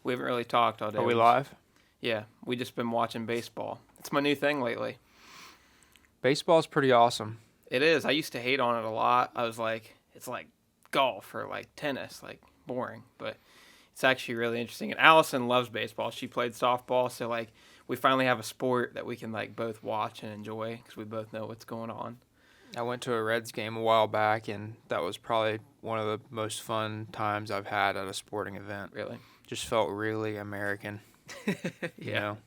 We haven't really talked all day. Are we live? Yeah, we just been watching baseball. It's my new thing lately. Baseball's pretty awesome. It is. I used to hate on it a lot. I was like, it's like golf or like tennis, like boring. But it's actually really interesting. And Allison loves baseball. She played softball, so like we finally have a sport that we can like both watch and enjoy because we both know what's going on. I went to a Reds game a while back, and that was probably one of the most fun times I've had at a sporting event. Really? Just felt really American. Yeah. You know?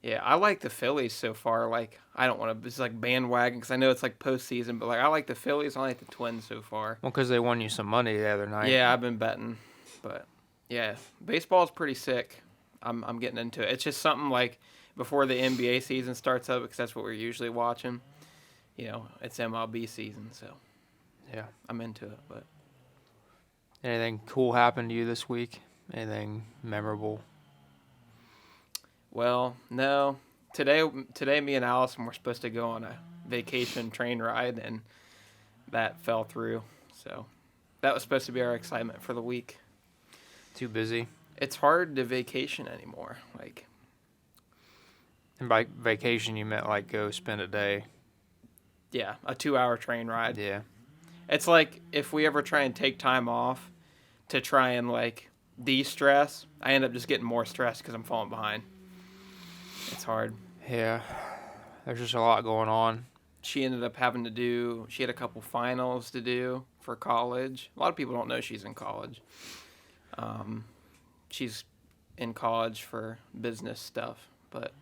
Yeah, I like the Phillies so far. Like, I don't want to just like bandwagon because I know it's like postseason, but like I like the Phillies. I like the Twins so far. Well, because they won you some money the other night. Yeah, I've been betting, but yeah, baseball's pretty sick. I'm getting into it. It's just something like before the NBA season starts up because that's what we're usually watching. You know, it's MLB season, so Yeah. I'm into it. But Anything cool happened to you this week? Anything memorable? well, no. Today, me and Allison were supposed to go on a vacation train ride, and that fell through. So that was supposed to be our excitement for the week. Too busy? It's hard to vacation anymore. Like, And by vacation, you meant like go spend a day. yeah, a 2-hour train ride. Yeah. It's like if we ever try and take time off to try and like de-stress, I end up just getting more stressed because I'm falling behind. It's hard. Yeah. There's just a lot going on. She ended up having to do, she had a couple finals to do for college. A lot of people don't know she's in college. She's in college for business stuff, but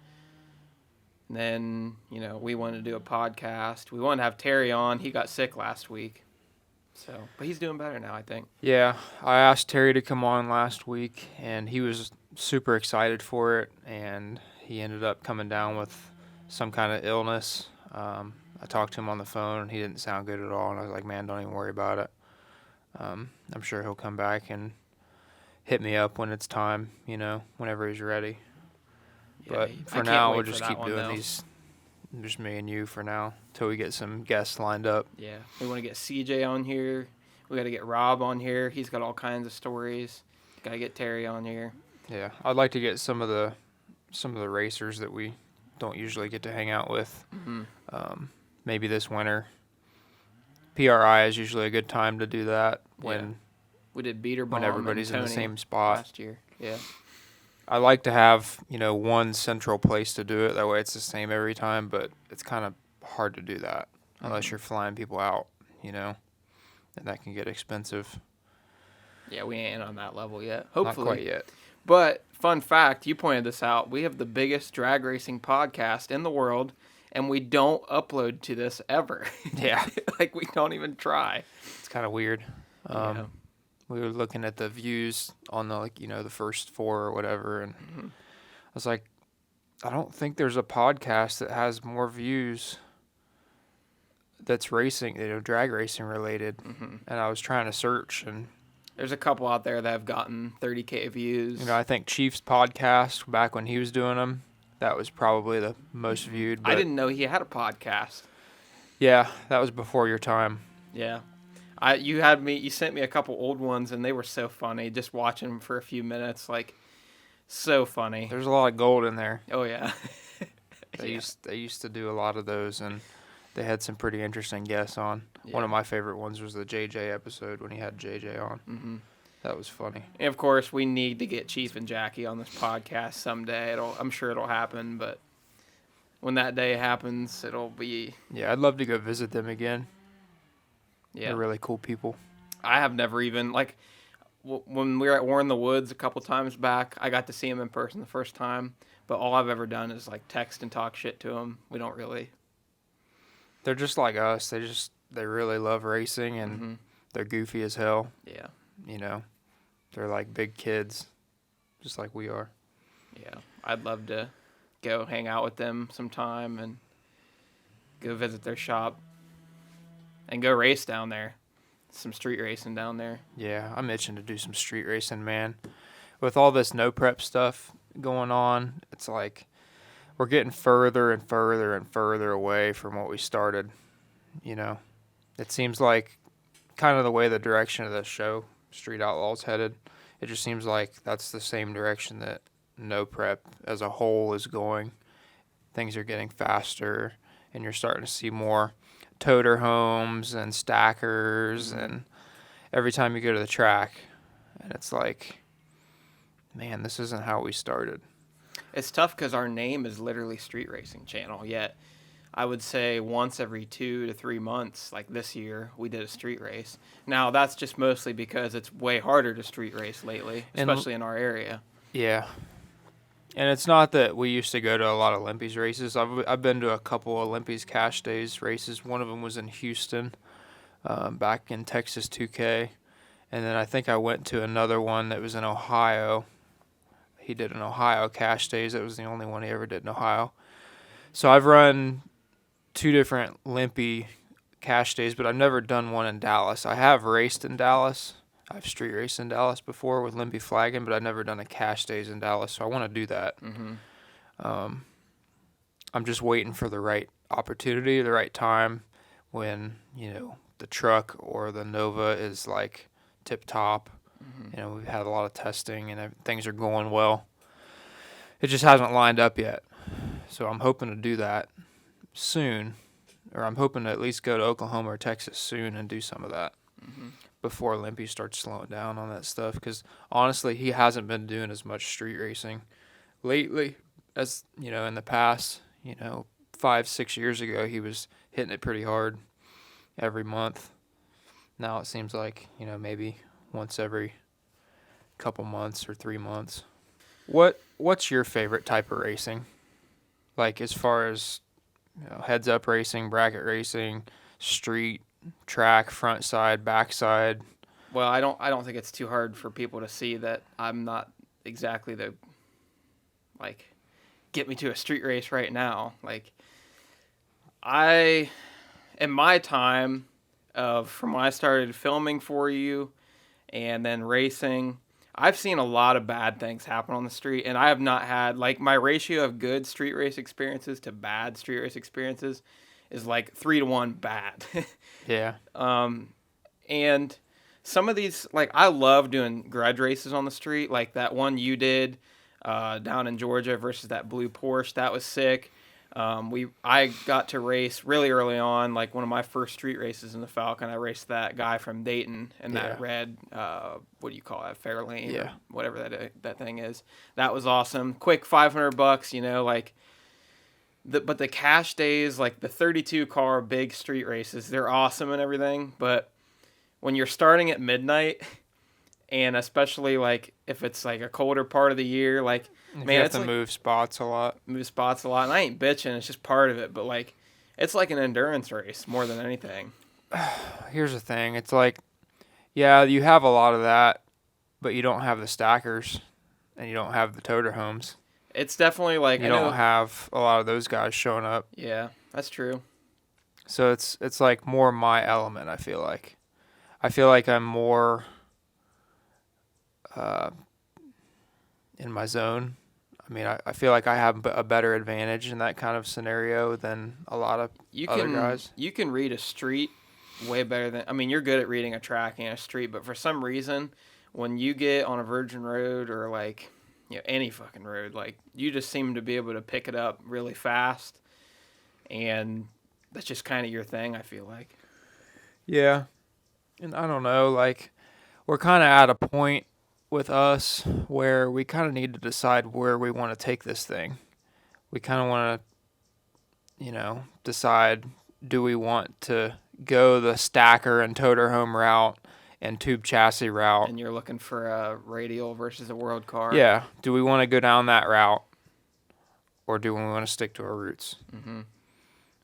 then, you know, we wanted to do a podcast. We wanted to have Terry on. He got sick last week. So, but he's doing better now, I think. Yeah, I asked Terry to come on last week, and he was super excited for it, and he ended up coming down with some kind of illness. I talked to him on the phone, and he didn't sound good at all, and I was like, man, don't even worry about it. I'm sure he'll come back and hit me up when it's time, you know, whenever he's ready. Yeah, But I for can't now, wait we'll for just that keep one, doing though. these, just me and you for now, till we get some guests lined up. Yeah, we want to get CJ on here. We got to get Rob on here. He's got all kinds of stories. Got to get Terry on here. Yeah, I'd like to get some of the racers that we don't usually get to hang out with. Mm-hmm. Maybe this winter. PRI is usually a good time to do that We did Beater Bomb when everybody's and in the Tony same spot. last year. Yeah. I like to have, you know, one central place to do it. That way it's the same every time, but it's kind of hard to do that unless you're flying people out, you know, and that can get expensive. Yeah, we ain't on that level yet. Hopefully. Not quite yet. But fun fact, you pointed this out. We have the biggest drag racing podcast in the world, and we don't upload to this ever. Yeah. Like, we don't even try. It's kind of weird. Yeah. We were looking at the views on the, like, you know, the first 4 or whatever, and I was like, I don't think there's a podcast that has more views that's racing, you know, drag racing related. And I was trying to search, and There's a couple out there that have gotten 30K views. you know, I think Chief's podcast back when he was doing them, that was probably the most viewed. But I didn't know he had a podcast. yeah, that was before your time. Yeah. You sent me a couple old ones, and they were so funny. Just watching them for a few minutes, like, so funny. There's a lot of gold in there. Oh, yeah. They used to do a lot of those, and they had some pretty interesting guests on. Yeah. One of my favorite ones was the JJ episode when he had JJ on. Mm-hmm. That was funny. And, of course, we need to get Chief and Jackie on this podcast someday. I'm sure it'll happen, but when that day happens, it'll be... Yeah, I'd love to go visit them again. Yeah. They're really cool people. I have never even, like, when we were at War in the Woods a couple times back, I got to see him in person the first time, but all I've ever done is, like, text and talk shit to him. We don't really... They're just like us. They really love racing, and they're goofy as hell. Yeah. You know, they're like big kids, just like we are. Yeah. I'd love to go hang out with them sometime and go visit their shop and go race down there. Some street racing down there. Yeah, I'm itching to do some street racing, man. With all this no prep stuff going on, it's like we're getting further and further and further away from what we started, you know. It seems like kind of the way the direction of the show, Street Outlaws, headed. it just seems like that's the same direction that no prep as a whole is going. Things are getting faster, and you're starting to see more toter homes and stackers, and every time you go to the track, and it's like, man, this isn't how we started. It's tough because our name is literally Street Racing Channel, yet I would say once every 2 to 3 months, like this year, we did a street race. Now, that's just mostly because it's way harder to street race lately, And especially in our area. yeah, and it's not that we used to go to a lot of Olympies races. I've been to a couple Olympies Cash Days races. One of them was in Houston, back in Texas 2K, and then I think I went to another one that was in Ohio. He did an Ohio Cash Days. It was the only one he ever did in Ohio. So I've run 2 different Limpy Cash Days, but I've never done one in Dallas. I have raced in Dallas. I've street raced in Dallas before with Limpy flagging, but I've never done a Cash Days in Dallas, so I want to do that. Um, I'm just waiting for the right opportunity, the right time when, the truck or the Nova is like tip top. We've had a lot of testing and things are going well. It just hasn't lined up yet. So I'm hoping to do that soon, or I'm hoping to at least go to Oklahoma or Texas soon and do some of that before Limpy starts slowing down on that stuff. Because honestly, he hasn't been doing as much street racing lately as, in the past. 5-6 years ago, he was hitting it pretty hard every month. Now it seems like, maybe once every couple months or 3 months. What's your favorite type of racing? Like as far as heads up racing, bracket racing, street, track, front side, back side. Well, I don't think it's too hard for people to see that I'm not exactly the get me to a street race right now. In my time from when I started filming for you and then racing, I've seen a lot of bad things happen on the street, and I have not had, my ratio of good street race experiences to bad street race experiences is 3-to-1 bad. Yeah. And some of these, I love doing grudge races on the street, like that one you did down in Georgia versus that blue Porsche. That was sick. I got to race really early on, one of my first street races in the Falcon. I raced that guy from Dayton in that red, what do you call it, Fairlane, or whatever that thing is. That was awesome. Quick $500, but the cash days, the 32 car big street races, they're awesome and everything. But when you're starting at midnight, and especially if it's a colder part of the year, man, you have to move spots a lot. And I ain't bitching. It's just part of it. But it's like an endurance race more than anything. Here's the thing. It's yeah, you have a lot of that, but you don't have the stackers, and you don't have the toter homes. It's definitely you don't have a lot of those guys showing up. Yeah, that's true. So it's more my element. I feel like I'm more in my zone. I mean, I feel like I have a better advantage in that kind of scenario than a lot of other guys. You can read a street way better than... I mean, you're good at reading a track and a street, but for some reason, when you get on a virgin road or, any fucking road, you just seem to be able to pick it up really fast, and that's just kind of your thing, I feel like. Yeah. And I don't know, we're kind of at a point with us where we kind of need to decide where we want to take this thing. We kind of want to, decide, do we want to go the stacker and toter home route and tube chassis route? And you're looking for a radial versus a world car. Yeah. Do we want to go down that route, or do we want to stick to our roots? Mm-hmm.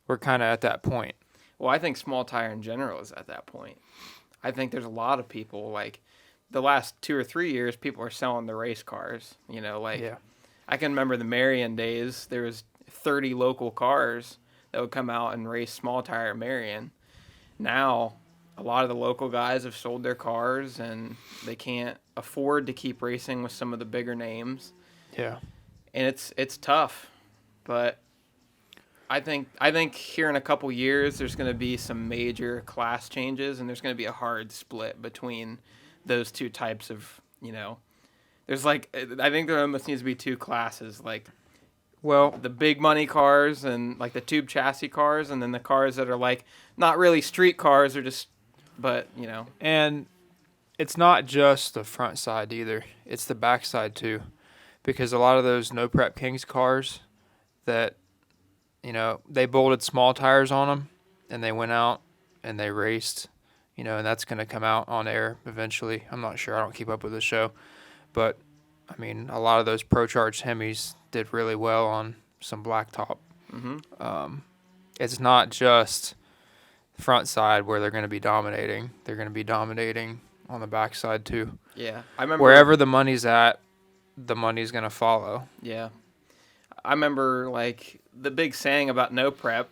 We're kind of at that point. Well, I think small tire in general is at that point. I think there's a lot of people, the last 2 or 3 years, people are selling the race cars. Yeah. I can remember the Marion days. There was 30 local cars that would come out and race small tire at Marion. Now, a lot of the local guys have sold their cars, and they can't afford to keep racing with some of the bigger names. Yeah. And it's tough, but I think here in a couple years there's going to be some major class changes, and there's going to be a hard split between those two types of There's like, I think there almost needs to be two classes, like Well, the big money cars and like the tube chassis cars, and then the cars that are like not really street cars, or just, but you know. and it's not just the front side either. It's the back side too, because a lot of those No Prep Kings cars that, they bolted small tires on them, and they went out and they raced, and that's going to come out on air eventually. I'm not sure. I don't keep up with the show, but I mean, a lot of those Pro Charged Hemis did really well on some blacktop. Mm-hmm. It's not just front side where they're going to be dominating. They're going to be dominating on the back side too. Yeah, I remember Wherever the money's at, the money's going to follow. Yeah, I remember like the big saying about no prep,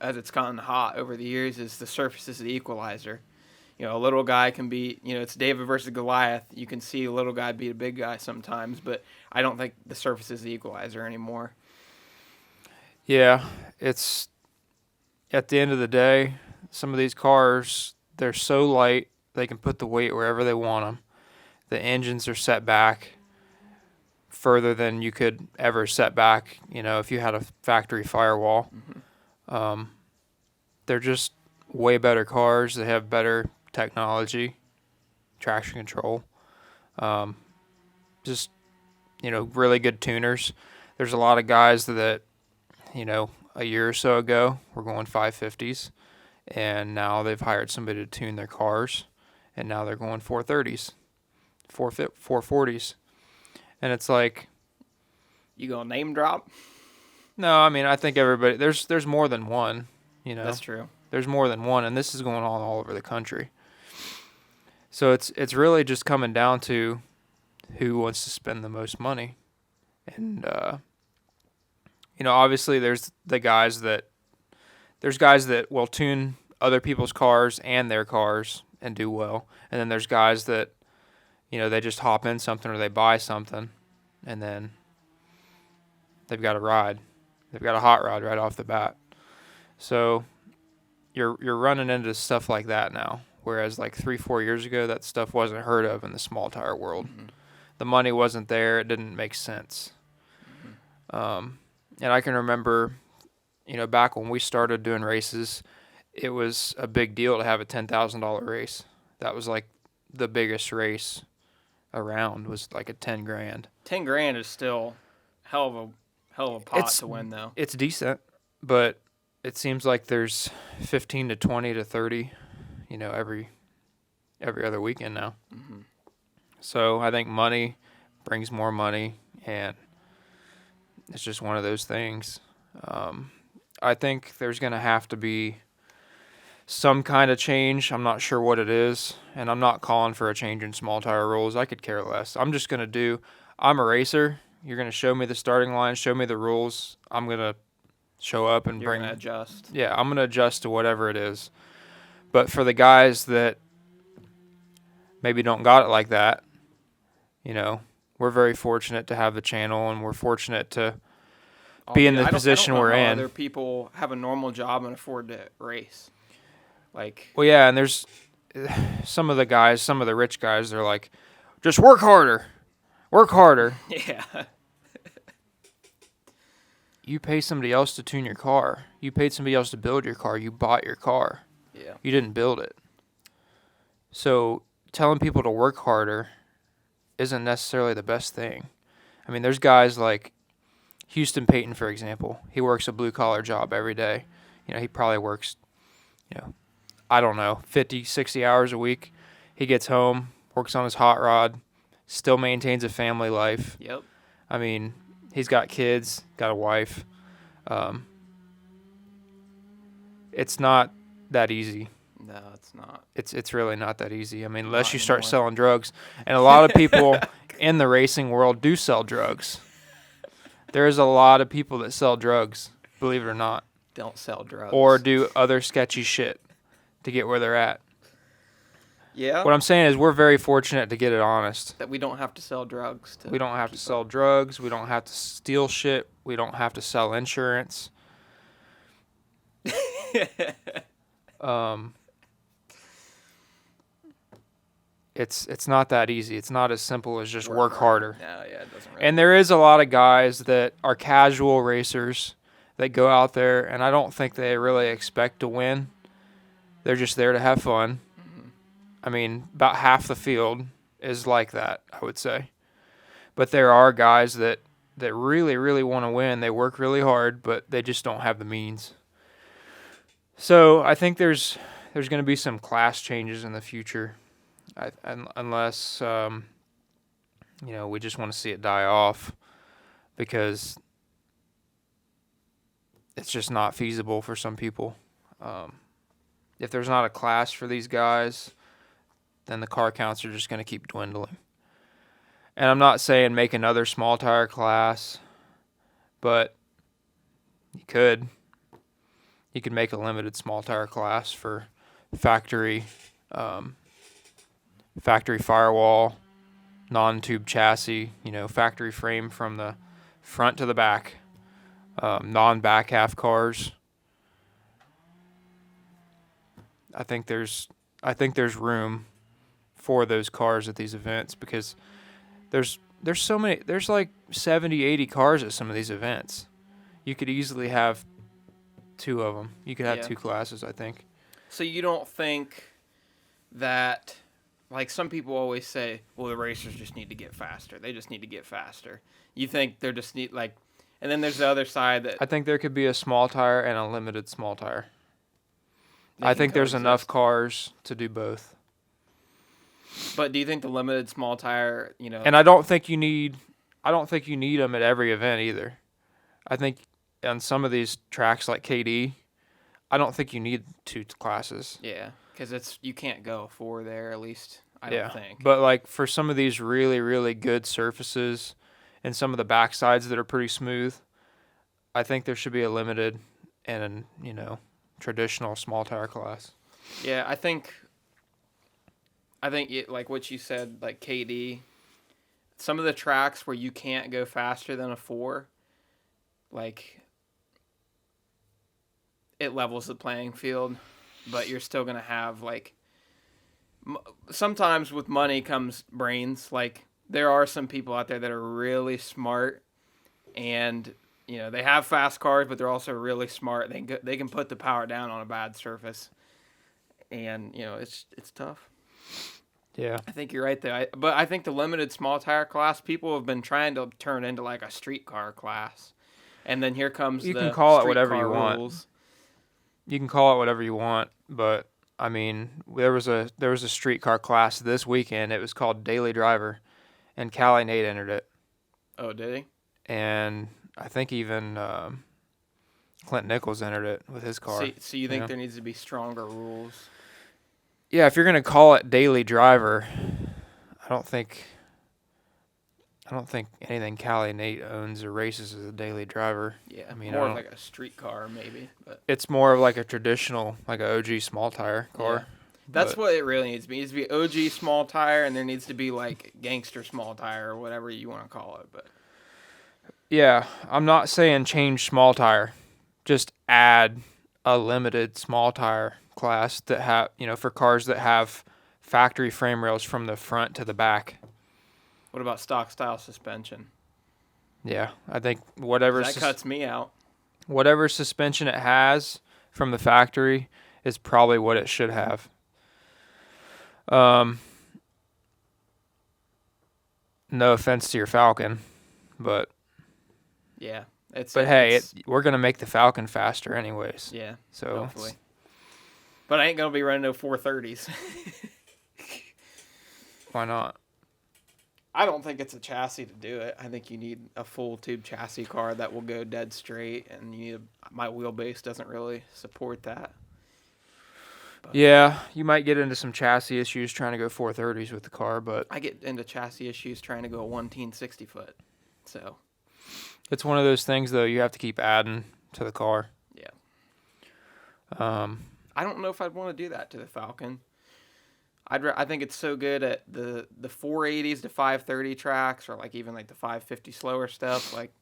as it's gotten hot over the years, is the surface is the equalizer. A little guy can beat, it's David versus Goliath. You can see a little guy beat a big guy sometimes, but I don't think the surface is the equalizer anymore. Yeah, it's at the end of the day, some of these cars, they're so light, they can put the weight wherever they want them. The engines are set back further than you could ever set back, if you had a factory firewall. Mm-hmm. They're just way better cars. They have better technology, traction control, just, really good tuners. There's a lot of guys that, a year or so ago were going 550s, and now they've hired somebody to tune their cars, and now they're going 430s, 440s. And it's like, You gonna name drop? no, I mean, I think everybody, there's more than one, That's true. There's more than one, and this is going on all over the country. So it's really just coming down to who wants to spend the most money. And, obviously there's guys that will tune other people's cars and their cars and do well. And then there's guys that, they just hop in something or they buy something, and then they've got a ride. They've got a hot rod right off the bat. So you're running into stuff like that now, whereas like 3-4 years ago, that stuff wasn't heard of in the small tire world. Mm-hmm. The money wasn't there. It didn't make sense. Mm-hmm. And I can remember, back when we started doing races, it was a big deal to have a $10,000 race. That was like the biggest race around, was like a 10 grand. 10 grand is still hell of a pot to win, though. It's decent, but it seems like there's 15 to 20 to 30, every other weekend now. Mm-hmm. So I think money brings more money, and it's just one of those things. I think there's going to have to be some kind of change. I'm not sure what it is, and I'm not calling for a change in small tire rules. I could care less. I'm just going to I'm a racer. You're going to show me the starting line, show me the rules. I'm going to show up and You're going to adjust. Yeah, I'm going to adjust to whatever it is. But for the guys that maybe don't got it like that, we're very fortunate to have the channel, and we're fortunate to be in the position we're in. Other people have a normal job and afford to race. Well, yeah, and there's some of the rich guys, they're like, just work harder. Work harder. Yeah. You pay somebody else to tune your car. You paid somebody else to build your car. You bought your car. Yeah. You didn't build it. So telling people to work harder isn't necessarily the best thing. I mean, there's guys like Houston Payton, for example. He works a blue-collar job every day. He probably works, 50, 60 hours a week. He gets home, works on his hot rod, still maintains a family life. Yep. I mean, he's got kids, got a wife. It's not that easy. No, it's not. It's really not that easy. I mean, unless you start selling drugs. And a lot of people in the racing world do sell drugs. There's a lot of people that sell drugs, believe it or not. Don't sell drugs. Or do other sketchy shit to get where they're at. Yeah. What I'm saying is we're very fortunate to get it honest. That we don't have to sell drugs. We don't have to sell drugs. We don't have to steal shit. We don't have to sell insurance. it's not that easy. It's not as simple as just work harder. No, yeah, it doesn't really. And there is a lot of guys that are casual racers that go out there, and I don't think they really expect to win. They're just there to have fun. Mm-hmm. I mean, about half the field is like that, I would say. But there are guys that really, really want to win. They work really hard, but they just don't have the means. So I think there's going to be some class changes in the future, unless we just want to see it die off, because it's just not feasible for some people. If there's not a class for these guys, then the car counts are just going to keep dwindling. And I'm not saying make another small tire class, but you could. You could make a limited small tire class for factory firewall, non-tube chassis, factory frame from the front to the back, non-back half cars. I think there's room for those cars at these events, because there's so many. There's like 70, 80 cars at some of these events. You could easily have 2 of them. You could have 2 classes, I think. So you don't think that, like some people always say, well, the racers just need to get faster. They just need to get faster. You think they're just and then there's the other side that I think there could be a small tire and a limited small tire. I think there's enough cars to do both. But do you think the limited small tire, And I don't think you need them at every event either. I think on some of these tracks like KD, I don't think you need 2 classes. Yeah, because you can't go 4 there, at least I don't think. But like for some of these really, really good surfaces and some of the backsides that are pretty smooth, I think there should be a limited and traditional small tire class. Yeah, I think like what you said, like KD, some of the tracks where you can't go faster than a 4, like it levels the playing field, but you're still going to have sometimes with money comes brains. Like there are some people out there that are really smart, and they have fast cars, but they're also really smart. They can put the power down on a bad surface, and it's tough. Yeah, I think you're right there. But I think the limited small tire class, people have been trying to turn into like a street car class, and then here comes you the can call it street whatever car you want. rules. You can call it whatever you want, but I mean, there was a street car class this weekend. It was called Daily Driver, and Callie Nate entered it. Oh, did he? And I think even Clint Nichols entered it with his car. So you think there needs to be stronger rules? Yeah, if you're gonna call it Daily Driver, I don't think anything Callie Nate owns or races is a Daily Driver. Yeah, I mean, more of like a street car maybe, but it's more of like a traditional, like a OG small tire car. Yeah. That's what it really needs to be. It needs to be OG small tire, and there needs to be like gangster small tire or whatever you want to call it. But yeah, I'm not saying change small tire, just add a limited small tire class that have for cars that have factory frame rails from the front to the back. what about stock style suspension? Yeah, I think whatever That cuts me out. Whatever suspension it has from the factory is probably what it should have. No offense to your Falcon, but Yeah, we're gonna make the Falcon faster anyways. Yeah, so hopefully. But I ain't gonna be running no 430s. Why not? I don't think it's a chassis to do it. I think you need a full tube chassis car that will go dead straight, and my wheelbase doesn't really support that. But yeah, you might get into some chassis issues trying to go 430s with the car, but I get into chassis issues trying to go 1 60 foot. So it's one of those things though you have to keep adding to the car. Yeah. I don't know if I'd want to do that to the Falcon. I think it's so good at the 480s to 530 tracks, or like even like the 550 slower stuff. Like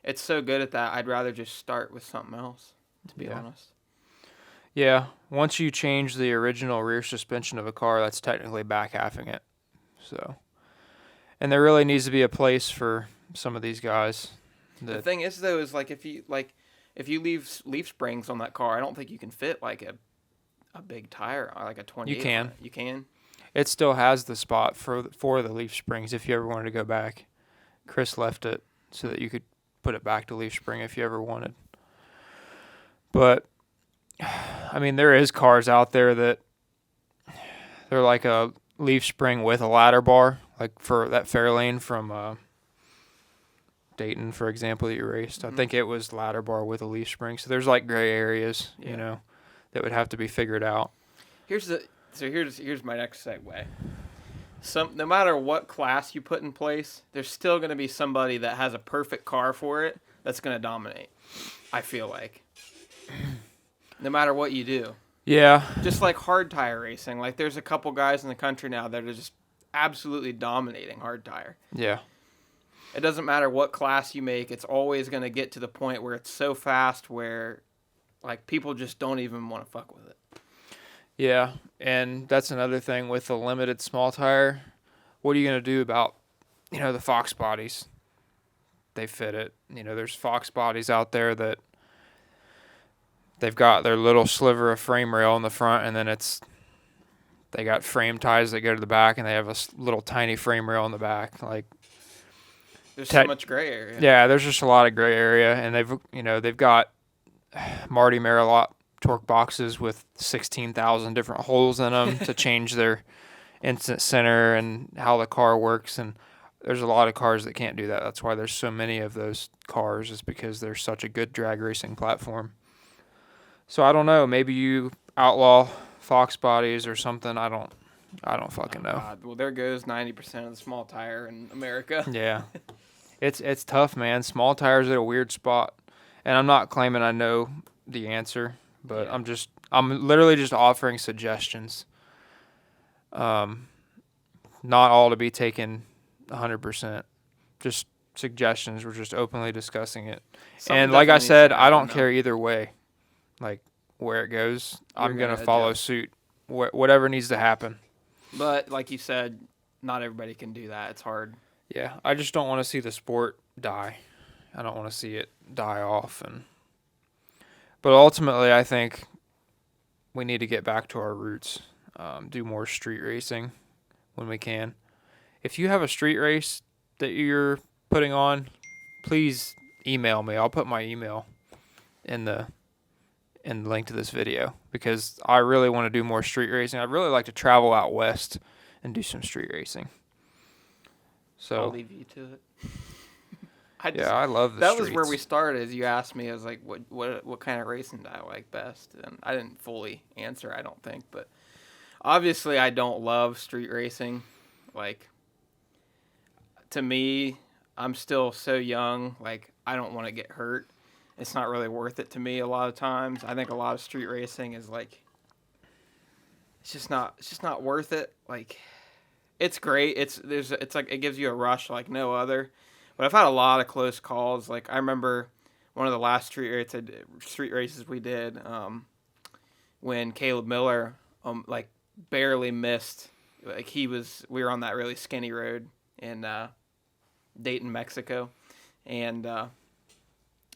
it's so good at that. I'd rather just start with something else, to be honest. Yeah, once you change the original rear suspension of a car, that's technically back halving it. So, and there really needs to be a place for some of these guys. The thing is, though, is like if you leave leaf springs on that car, I don't think you can fit like a big tire, like a 28. You can. You can. It still has the spot for the leaf springs if you ever wanted to go back. Chris left it so that you could put it back to leaf spring if you ever wanted. But I mean, there is cars out there that they're like a leaf spring with a ladder bar, like for that Fairlane from Dayton, for example, that you raced. Mm-hmm. I think it was ladder bar with a leaf spring. So there's like gray areas, you know, that would have to be figured out. Here's my next segue. No matter what class you put in place, there's still going to be somebody that has a perfect car for it that's going to dominate. I feel like. No matter what you do. Yeah. Just like hard tire racing. Like there's a couple guys in the country now that are just absolutely dominating hard tire. Yeah. It doesn't matter what class you make. It's always going to get to the point where it's so fast where like people just don't even want to fuck with it. Yeah, and that's another thing with the limited small tire. What are you going to do about, the Fox bodies? They fit it. There's Fox bodies out there that they've got their little sliver of frame rail in the front, and then they got frame ties that go to the back, and they have a little tiny frame rail in the back. Like there's so much gray area. Yeah, there's just a lot of gray area, and they've got Marty Marilot torque boxes with 16,000 different holes in them to change their instant center and how the car works. And there's a lot of cars that can't do that. That's why there's so many of those cars, is because they're such a good drag racing platform. So I don't know. Maybe you outlaw Fox bodies or something. I don't fucking know. God. Well, there goes 90% of the small tire in America. Yeah, it's tough, man. Small tires at a weird spot, and I'm not claiming I know the answer. But yeah. I'm literally just offering suggestions. Not all to be taken 100%. Just suggestions. We're just openly discussing it. And like I said, I don't care either way. Like where it goes, I'm going to follow suit. Whatever needs to happen. But like you said, not everybody can do that. It's hard. Yeah, I just don't want to see the sport die. I don't want to see it die off. But ultimately, I think we need to get back to our roots, do more street racing when we can. If you have a street race that you're putting on, please email me. I'll put my email in the link to this video, because I really want to do more street racing. I'd really like to travel out west and do some street racing. So I'll leave you to it. I love the that streets. Was where we started. As you asked me, I was like, what kind of racing do I like best? And I didn't fully answer, I don't think, but obviously I don't love street racing. Like, to me, I'm still so young. Like, I don't want to get hurt. It's not really worth it to me a lot of times. I think a lot of street racing is like, it's just not worth it. Like, it's great. It's like it gives you a rush like no other. But I've had a lot of close calls. Like, I remember one of the last street races we did, when Caleb Miller like barely missed. Like, we were on that really skinny road in Dayton, Mexico, and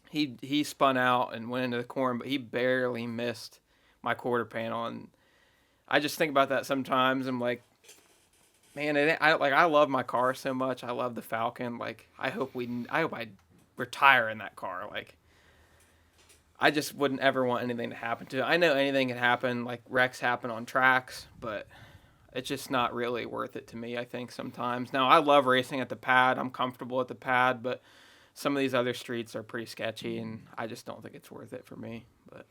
he spun out and went into the corn, but he barely missed my quarter panel. And I just think about that sometimes. I'm like, man, I love my car so much. I love the Falcon. Like, I hope I retire in that car. Like, I just wouldn't ever want anything to happen to it. I know anything can happen, like wrecks happen on tracks, but it's just not really worth it to me, I think, sometimes. Now, I love racing at the pad. I'm comfortable at the pad, but some of these other streets are pretty sketchy, and I just don't think it's worth it for me. But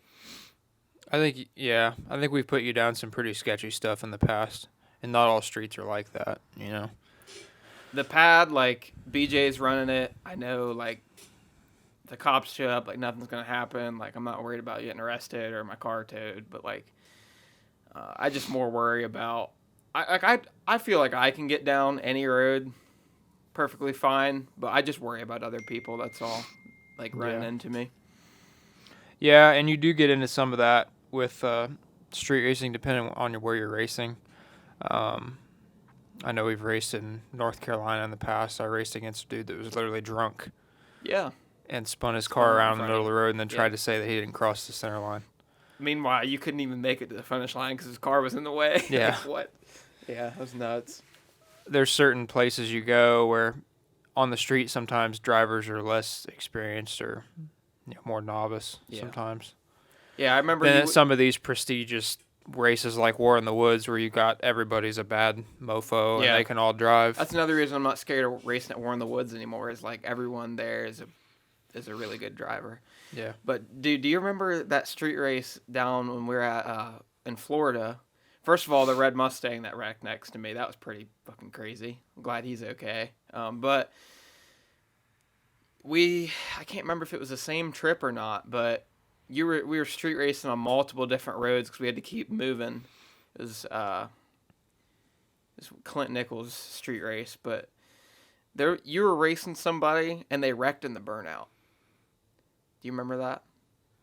I think we've put you down some pretty sketchy stuff in the past. And not all streets are like that, The pad, like, BJ's running it. I know, like, the cops show up, like, nothing's going to happen. Like, I'm not worried about getting arrested or my car towed. But, like, I just more worry about... I feel like I can get down any road perfectly fine. But I just worry about other people, that's all, like, running into me. Yeah, and you do get into some of that with street racing, depending on where you're racing. I know we've raced in North Carolina in the past. I raced against a dude that was literally drunk Yeah. and spun his Spun car right in around in the front middle of of you. the road and then Yeah. tried to say that he didn't cross the center line. Meanwhile, you couldn't even make it to the finish line because his car was in the way. Yeah. Like, what? Yeah, that was nuts. There's certain places you go where on the street sometimes drivers are less experienced or more novice Yeah. sometimes. Yeah, I remember Then you. at some of these prestigious races like War in the Woods where you got everybody's a bad mofo Yeah. and they can all drive. That's another reason I'm not scared of racing at War in the Woods anymore. Is like everyone there is a really good driver. Yeah. But dude, do you remember that street race down when we were at in Florida? First of all, the red Mustang that wrecked next to me, that was pretty fucking crazy. I'm glad he's okay. But I can't remember if it was the same trip or not, but we were street racing on multiple different roads because we had to keep moving. It was Clint Nichols' street race, but you were racing somebody and they wrecked in the burnout. Do you remember that?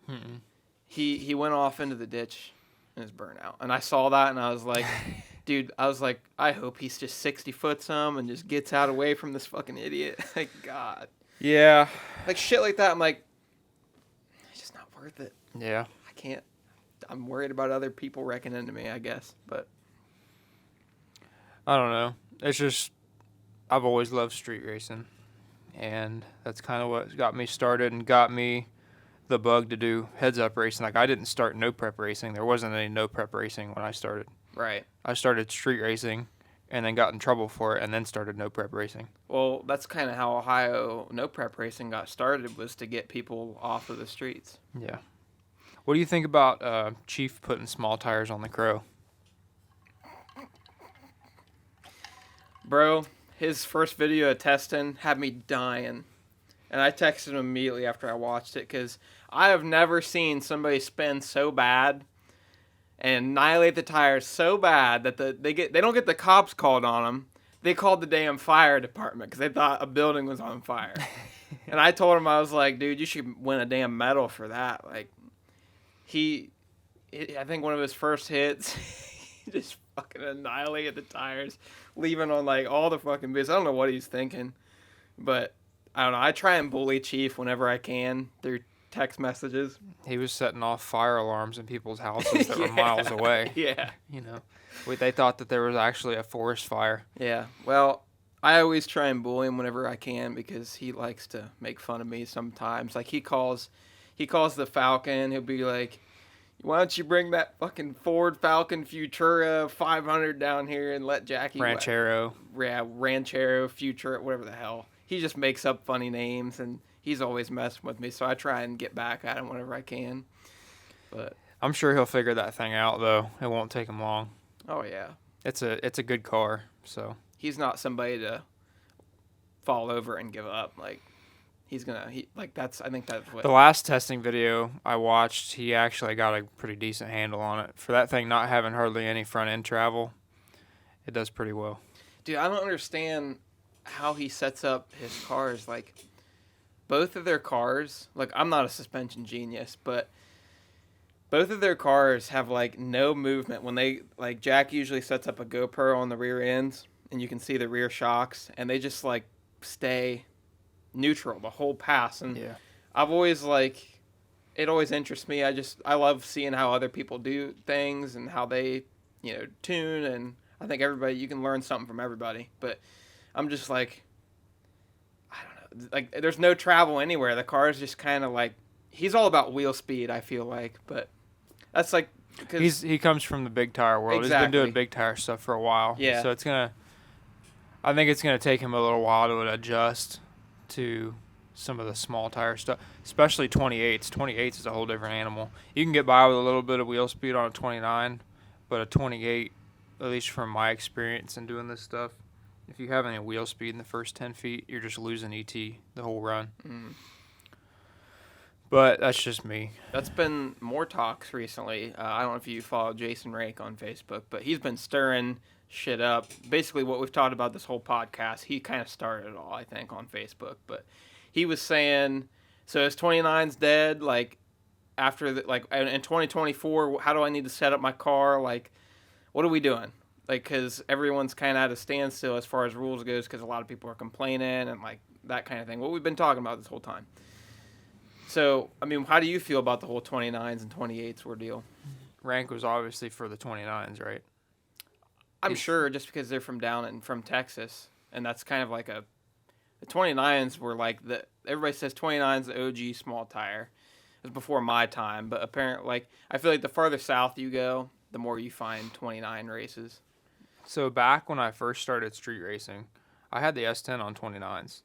Mm-mm. He went off into the ditch in his burnout, and I saw that and I was like, dude, I hope he's just 60 foot some and just gets out away from this fucking idiot. Like, God. Yeah. Like shit like that, I'm like, it's just not worth it. Yeah. I can't. I'm worried about other people wrecking into me, I guess. But I don't know. It's just I've always loved street racing, and that's kind of what got me started and got me the bug to do heads-up racing. Like, I didn't start no-prep racing. There wasn't any no-prep racing when I started. right. I started street racing and then got in trouble for it and then started no-prep racing. Well, that's kind of how Ohio no prep racing got started, was to get people off of the streets. Yeah. What do you think about Chief putting small tires on the Crow? Bro, his first video of testing had me dying. And I texted him immediately after I watched it because I have never seen somebody spin so bad and annihilate the tires so bad that they don't get the cops called on them. They called the damn fire department because they thought a building was on fire. And I told him, I was like, dude, you should win a damn medal for that. Like, I think one of his first hits, he just fucking annihilated the tires, leaving on like all the fucking bits. I don't know what he's thinking, but I don't know. I try and bully Chief whenever I can through text messages. He was setting off fire alarms in people's houses that were miles away. Yeah. You know, they thought that there was actually a forest fire. Yeah. Well, I always try and bully him whenever I can because he likes to make fun of me sometimes. Like he calls the Falcon. He'll be like, "Why don't you bring that fucking Ford Falcon Futura 500 down here and let Jackie Ranchero. Ranchero Futura, whatever the hell." He just makes up funny names, and he's always messing with me. So I try and get back at him whenever I can. But I'm sure he'll figure that thing out, though. It won't take him long. oh yeah, It's a good car, so. he's not somebody to fall over and give up. Like I think that's what. The last testing video I watched, he actually got a pretty decent handle on it. For that thing not having hardly any front end travel, it does pretty well. Dude, I don't understand how he sets up his cars. Like, both of their cars, like, I'm not a suspension genius, but both of their cars have, like, no movement. When they, like, Jack usually sets up a GoPro on the rear ends, and you can see the rear shocks, and they just, like, stay neutral the whole pass. And Yeah. I've always, like, it always interests me. I love seeing how other people do things and how they, tune, and I think you can learn something from everybody, but I'm just like, I don't know. Like, there's no travel anywhere. The car is just kind of like, he's all about wheel speed, I feel like. But that's like, He comes from the big tire world. He's Exactly. been doing big tire stuff for a while. Yeah. So I think it's gonna take him a little while to adjust to some of the small tire stuff, especially 28s. 28s is a whole different animal. You can get by with a little bit of wheel speed on a 29, but a 28, at least from my experience in doing this stuff, if you have any wheel speed in the first 10 feet, you're just losing ET the whole run. But that's just me. That's been more talks recently. I don't know if you follow Jason Rake on Facebook, but he's been stirring shit up. Basically, what we've talked about this whole podcast, he kind of started it all, I think, on Facebook. But he was saying, so his 29's dead. Like, after in 2024, how do I need to set up my car? Like, what are we doing? like because everyone's kind of at a standstill as far as rules goes because a lot of people are complaining and like that kind of thing. What we've been talking about this whole time. So, I mean, how do you feel about the whole 29s and 28s ordeal? Rank was obviously for the 29s, right? I'm sure just because they're from Texas, and that's kind of like the 29s were like everybody says 29s the OG small tire. It was before my time, but apparently, like I feel like the farther south you go, the more you find 29 races. So back when I first started street racing, I had the S10 on 29s.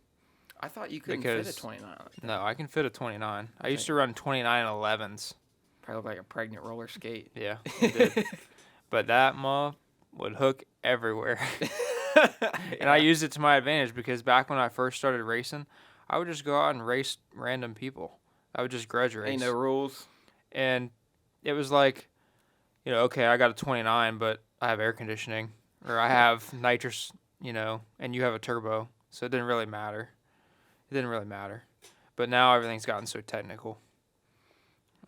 I thought you couldn't fit a 29. Like no, I can fit a 29. I used to run 29 11s. Probably look like a pregnant roller skate. Yeah, it did. But that muff would hook everywhere. And I used it to my advantage because back when I first started racing, I would just go out and race random people. I would just grudge race. Ain't no rules. And it was like, okay, I got a 29, but I have air conditioning. Or I have nitrous, and you have a turbo. So it didn't really matter. But now everything's gotten so technical.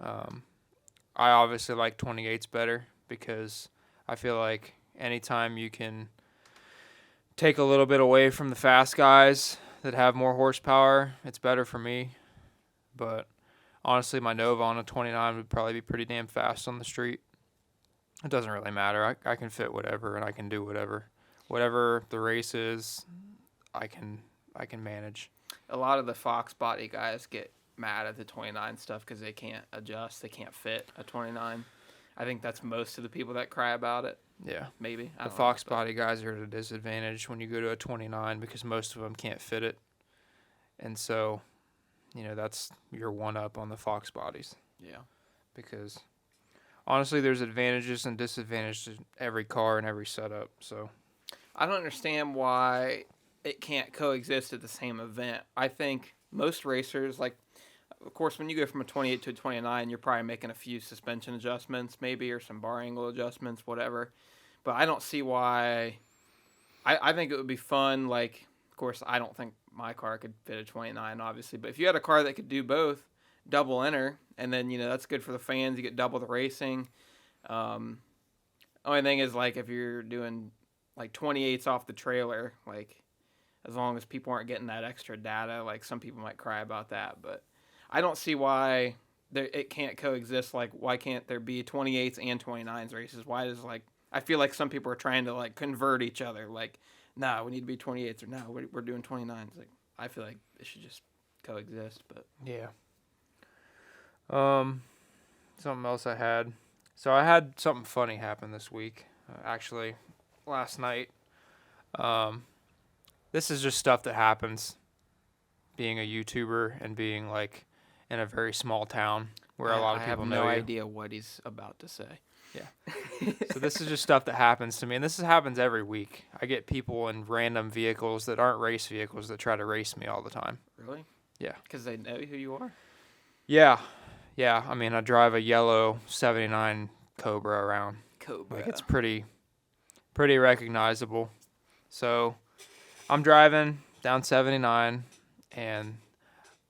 I obviously like 28s better because I feel like anytime you can take a little bit away from the fast guys that have more horsepower, it's better for me. But honestly, my Nova on a 29 would probably be pretty damn fast on the street. It doesn't really matter. I can fit whatever and I can do whatever. Whatever the race is, I can manage. A lot of the Fox body guys get mad at the 29 stuff because they can't adjust. They can't fit a 29. I think that's most of the people that cry about it. Yeah. Maybe. The Fox body guys are at a disadvantage when you go to a 29 because most of them can't fit it. And so, that's your one-up on the Fox bodies. Yeah. Because, honestly, there's advantages and disadvantages to every car and every setup. So, I don't understand why it can't coexist at the same event. I think most racers, like, of course, when you go from a 28 to a 29, you're probably making a few suspension adjustments, maybe, or some bar angle adjustments, whatever. But I don't see why. I think it would be fun. Like, of course, I don't think my car could fit a 29, obviously. But if you had a car that could do both, double enter, and then, that's good for the fans. You get double the racing. Only thing is, like, if you're doing, like, 28s off the trailer, like, as long as people aren't getting that extra data, like, some people might cry about that. But I don't see why it can't coexist. Like, why can't there be 28s and 29s races? Why does, like, I feel like some people are trying to, like, convert each other. Like, nah, we need to be 28s, or no, we're doing 29s. Like, I feel like it should just coexist. But yeah. Something else I had. So I had something funny happen this week. Actually, last night. This is just stuff that happens being a YouTuber and being, like, in a very small town where a lot of people know you. I have no idea what he's about to say. Yeah. So this is just stuff that happens to me, and this happens every week. I get people in random vehicles that aren't race vehicles that try to race me all the time. Really? Yeah. Because they know who you are? Yeah. Yeah. I mean, I drive a yellow 79 Cobra around. Cobra. Like, it's pretty recognizable. So I'm driving down 79, and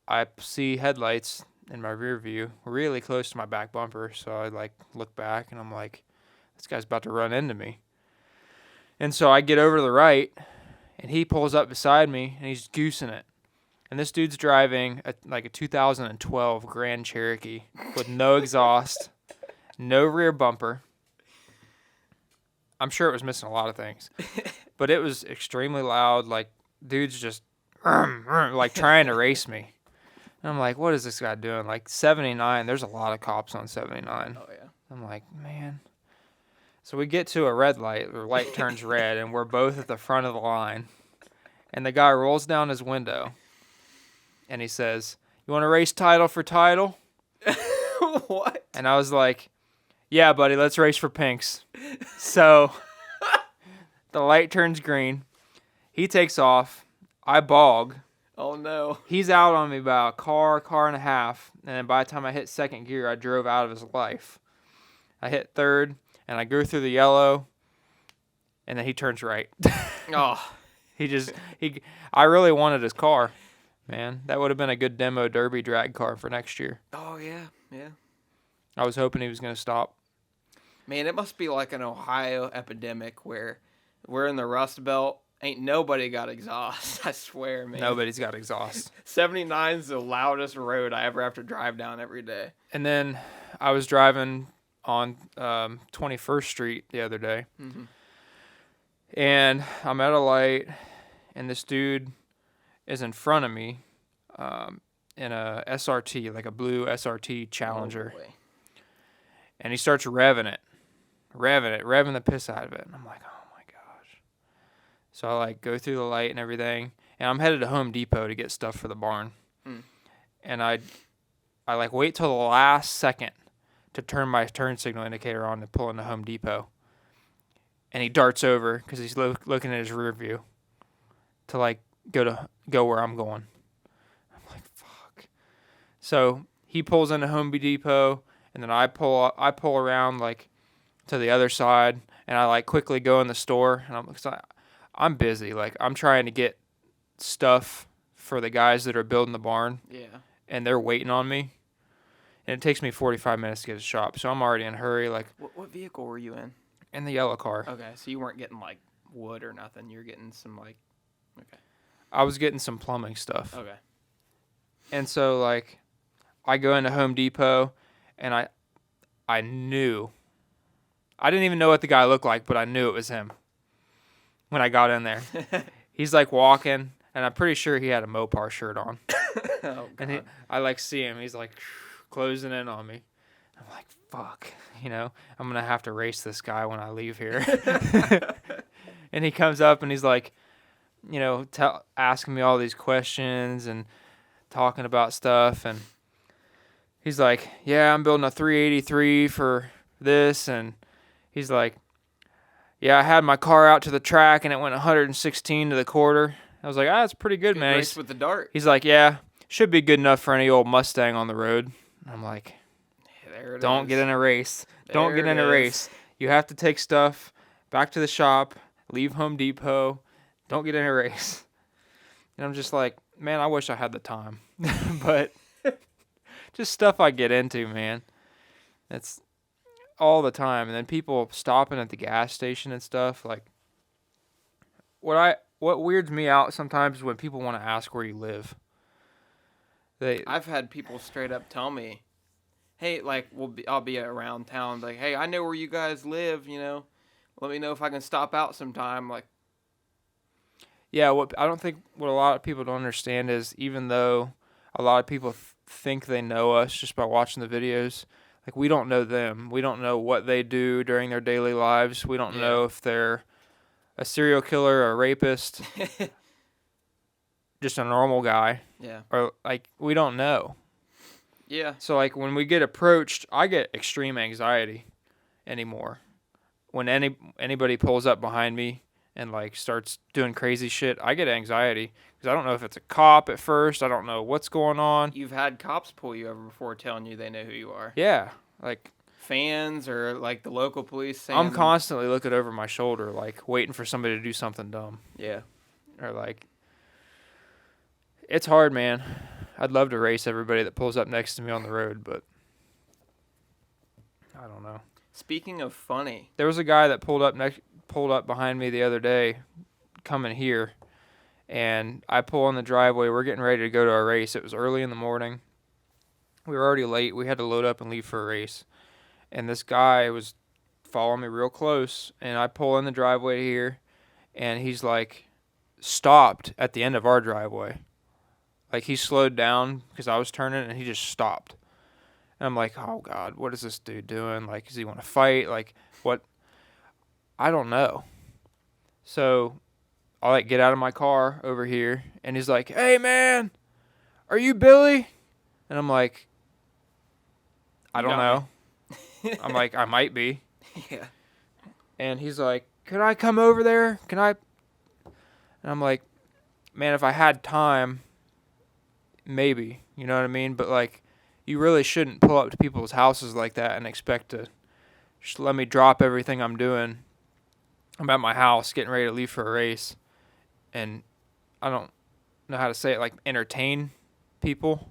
I see headlights in my rear view really close to my back bumper. So I, like, look back, and I'm like, this guy's about to run into me. And so I get over to the right, and he pulls up beside me, and he's goosing it. And this dude's driving a 2012 Grand Cherokee with no exhaust, no rear bumper. I'm sure it was missing a lot of things. But it was extremely loud. Like, dude's just like trying to race me. And I'm like, what is this guy doing? Like, 79, there's a lot of cops on 79. Oh, yeah. I'm like, man. So we get to a red light. The light turns red, and we're both at the front of the line. And the guy rolls down his window, and he says, you want to race title for title? What? And I was like, yeah, buddy, let's race for pinks. So the light turns green. He takes off. I bog. Oh, no. He's out on me by a car and a half. And then by the time I hit second gear, I drove out of his life. I hit third, and I go through the yellow, and then he turns right. Oh. I really wanted his car, man. That would have been a good demo derby drag car for next year. Oh, yeah, yeah. I was hoping he was going to stop. Man, it must be like an Ohio epidemic where we're in the Rust Belt. Ain't nobody got exhaust. I swear, man. Nobody's got exhaust. 79's the loudest road I ever have to drive down every day. And then I was driving on 21st Street the other day, and I'm at a light, and this dude is in front of me in a SRT, like a blue SRT Challenger, and he starts revving the piss out of it. And I'm like, oh my gosh. So I like go through the light and everything, and I'm headed to Home Depot to get stuff for the barn. And I like wait till the last second to turn my turn signal indicator on to pull into Home Depot. And he darts over because he's looking at his rear view to like go where I'm going. I'm like, fuck. So he pulls into Home Depot, and then I pull around like to the other side, and I like quickly go in the store, and I'm busy. Like I'm trying to get stuff for the guys that are building the barn. Yeah. And they're waiting on me. And it takes me 45 minutes to get to the shop, so I'm already in a hurry. Like, what vehicle were you in? In the yellow car. Okay, so you weren't getting like wood or nothing. You're getting some like, okay. I was getting some plumbing stuff. Okay. And so like, I go into Home Depot, and I knew. I didn't even know what the guy looked like, but I knew it was him. When I got in there, he's like walking, and I'm pretty sure he had a Mopar shirt on. Oh, God. And I like see him. He's like closing in on me. I'm like, fuck, I'm going to have to race this guy when I leave here. And he comes up and he's like, asking me all these questions and talking about stuff. And he's like, yeah, I'm building a 383 for this. And he's like, yeah, I had my car out to the track and it went 116 to the quarter. I was like, that's pretty good, man. Race with the dart. He's like, yeah, should be good enough for any old Mustang on the road. I'm like, don't get in a race. Don't get in a race. You have to take stuff back to the shop, leave Home Depot. Don't get in a race. And I'm just like, man, I wish I had the time. But just stuff I get into, man. That's all the time. And then people stopping at the gas station and stuff. Like, what weirds me out sometimes is when people want to ask where you live. I've had people straight up tell me, hey, like, I'll be around town, like, hey, I know where you guys live, let me know if I can stop out sometime, like. Yeah, I don't think what a lot of people don't understand is even though a lot of people think they know us just by watching the videos, like, we don't know them. We don't know what they do during their daily lives. We don't know if they're a serial killer, a rapist, just a normal guy. Yeah. Or, like, we don't know. Yeah. So, like, when we get approached, I get extreme anxiety anymore. When anybody pulls up behind me and, like, starts doing crazy shit, I get anxiety. Because I don't know if it's a cop at first. I don't know what's going on. You've had cops pull you over before telling you they know who you are. Yeah. Like, fans or, like, the local police saying. I'm constantly looking over my shoulder, like, waiting for somebody to do something dumb. Yeah. Or, like, it's hard, man. I'd love to race everybody that pulls up next to me on the road, but I don't know. Speaking of funny, there was a guy that pulled up behind me the other day, coming here, and I pull in the driveway. We're getting ready to go to a race. It was early in the morning. We were already late. We had to load up and leave for a race, and this guy was following me real close. And I pull in the driveway here, and he's like stopped at the end of our driveway. Like, he slowed down because I was turning, and he just stopped. And I'm like, oh, God, what is this dude doing? Like, does he want to fight? Like, what? I don't know. So I, like, get out of my car over here, and he's like, hey, man, are you Billy? And I'm like, I don't know. I'm like, I might be. Yeah. And he's like, can I come over there? Can I? And I'm like, man, if I had time, maybe, you know what I mean? But, like, you really shouldn't pull up to people's houses like that and expect to just let me drop everything I'm doing. I'm at my house getting ready to leave for a race, and I don't know how to say it, like, entertain people.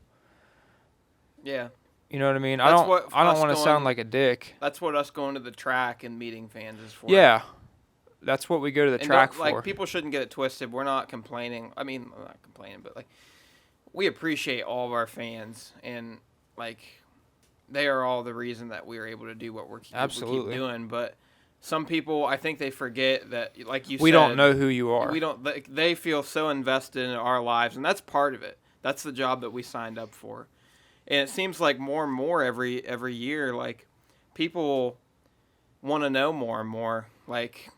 Yeah. You know what I mean? That's what I don't us want to going. sound like a dick. That's what us going to the track and meeting fans is for. Yeah, that's what we go to the And track like for. people shouldn't get it twisted. We're not complaining. I mean, I'm not complaining, but like we appreciate all of our fans, and like they are all the reason that we are able to do what we keep doing. But some people, I think they forget that, like you said, we don't know who you are. We don't. They feel so invested in our lives, and that's part of it. That's the job that we signed up for. And it seems like more and more every year, like people want to know more and more. Like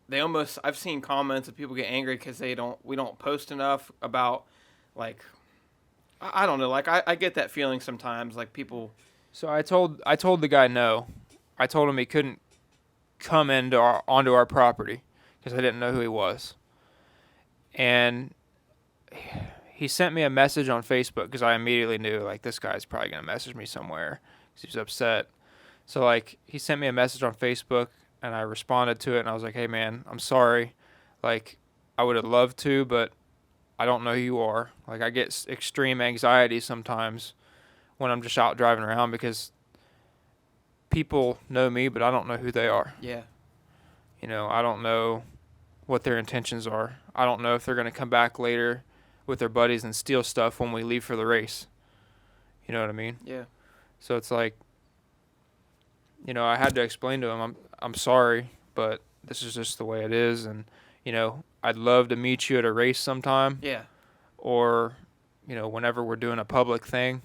they almost, I've seen comments of people get angry because we don't post enough about, like, I don't know. Like I get that feeling sometimes. Like people. So I told the guy no. I told him he couldn't come onto our property because I didn't know who he was. And he sent me a message on Facebook because I immediately knew, like, this guy's probably going to message me somewhere because he was upset. So, like, he sent me a message on Facebook, and I responded to it, and I was like, hey, man, I'm sorry. Like, I would have loved to, but I don't know who you are. Like, I get extreme anxiety sometimes when I'm just out driving around because people know me, but I don't know who they are. Yeah. You know, I don't know what their intentions are. I don't know if they're going to come back later with their buddies and steal stuff when we leave for the race. You know what I mean? Yeah. So it's like, you know, I had to explain to him, I'm sorry, but this is just the way it is, and you know, I'd love to meet you at a race sometime. Yeah. Or, you know, whenever we're doing a public thing,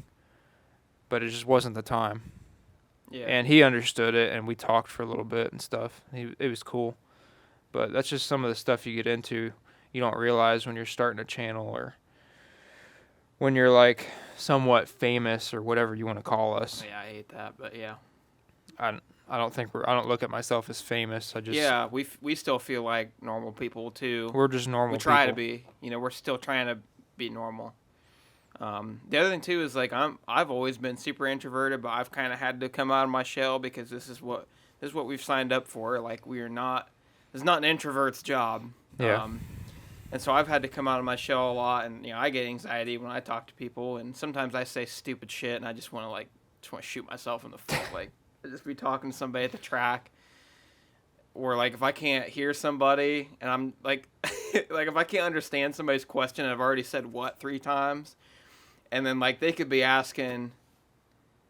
but it just wasn't the time. Yeah. And he understood it, and we talked for a little bit and stuff. It was cool. But that's just some of the stuff you get into you don't realize when you're starting a channel or when you're like somewhat famous or whatever you want to call us. Yeah, I hate that, but yeah. I don't look at myself as famous. Yeah, we still feel like normal people too. We're just normal. We try people. to be. You know, we're still trying to be normal. The other thing too is like I've always been super introverted, but I've kind of had to come out of my shell because this is what we've signed up for. Like this is not an introvert's job. Yeah. And so I've had to come out of my shell a lot, and you know I get anxiety when I talk to people, and sometimes I say stupid shit, and I just want to shoot myself in the foot. Like I just be talking to somebody at the track, or like if I can't hear somebody, and I'm like, like if I can't understand somebody's question, and I've already said what 3 times, and then like they could be asking,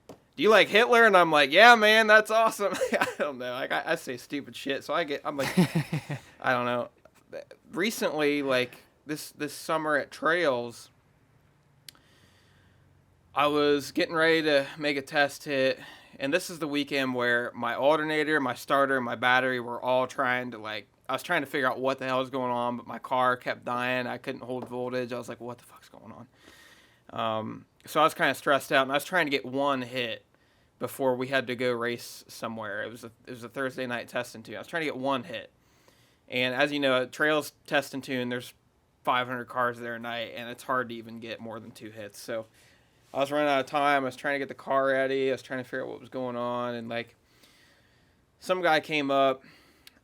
"Do you like Hitler?" And I'm like, "Yeah, man, that's awesome." I don't know. Like I say stupid shit, so I'm like, I don't know. Recently, like this summer at Trails, I was getting ready to make a test hit, and this is the weekend where my alternator, my starter, and my battery were all trying to I was trying to figure out what the hell was going on, but my car kept dying. I couldn't hold voltage. I was like, what the fuck's going on? So I was kind of stressed out, and I was trying to get one hit before we had to go race somewhere. It was a Thursday night test and tune. I was trying to get one hit. And as you know, at Trails Test and Tune, there's 500 cars there a night, and it's hard to even get more than 2 hits. So I was running out of time. I was trying to get the car ready. I was trying to figure out what was going on. And, like, some guy came up,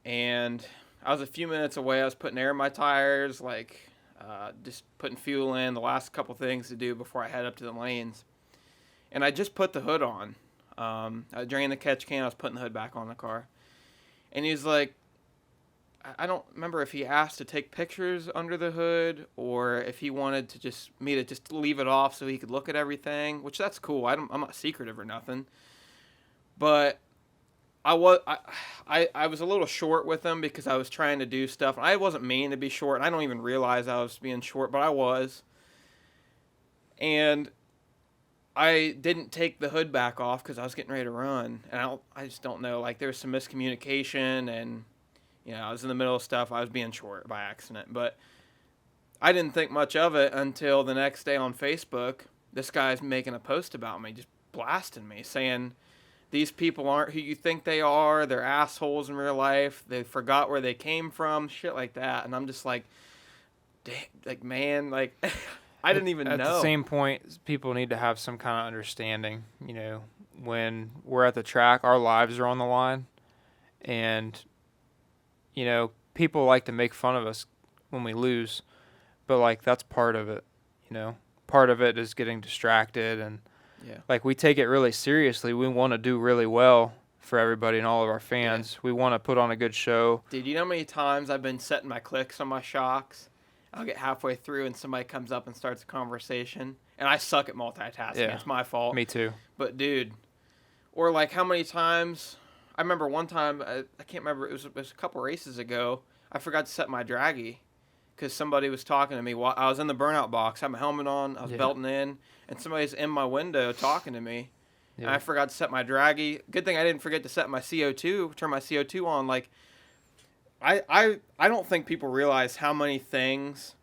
and I was a few minutes away. I was putting air in my tires, just putting fuel in, the last couple things to do before I head up to the lanes. And I just put the hood on. I drained the catch can. I was putting the hood back on the car. And he was like, I don't remember if he asked to take pictures under the hood or if he wanted to just leave it off so he could look at everything, which that's cool. I'm not secretive or nothing. But I was a little short with him because I was trying to do stuff. I wasn't meaning to be short. And I don't even realize I was being short, but I was. And I didn't take the hood back off because I was getting ready to run. And I just don't know. Like, there was some miscommunication and, you know, I was in the middle of stuff. I was being short by accident. But I didn't think much of it until the next day on Facebook. This guy's making a post about me, just blasting me, saying these people aren't who you think they are. They're assholes in real life. They forgot where they came from, shit like that. And I'm just like, man, like, I didn't even know. At the same point, people need to have some kind of understanding. You know, when we're at the track, our lives are on the line. And you know, people like to make fun of us when we lose, but like that's part of it. You know, part of it is getting distracted, and Yeah. Like, we take it really seriously. We want to do really well for everybody and all of our fans. Yeah. We want to put on a good show. Dude, you know how many times I've been setting my clicks on my shocks? I'll get halfway through and somebody comes up and starts a conversation. And I suck at multitasking. Yeah. It's my fault. Me too. But, dude, or like how many times, I remember one time, I can't remember, it was a couple races ago, I forgot to set my draggy because somebody was talking to me while I was in the burnout box. I had my helmet on, I was belting in, and somebody's in my window talking to me. Yeah. And I forgot to set my draggy. Good thing I didn't forget to set my CO2, turn my CO2 on. Like, I don't think people realize how many things,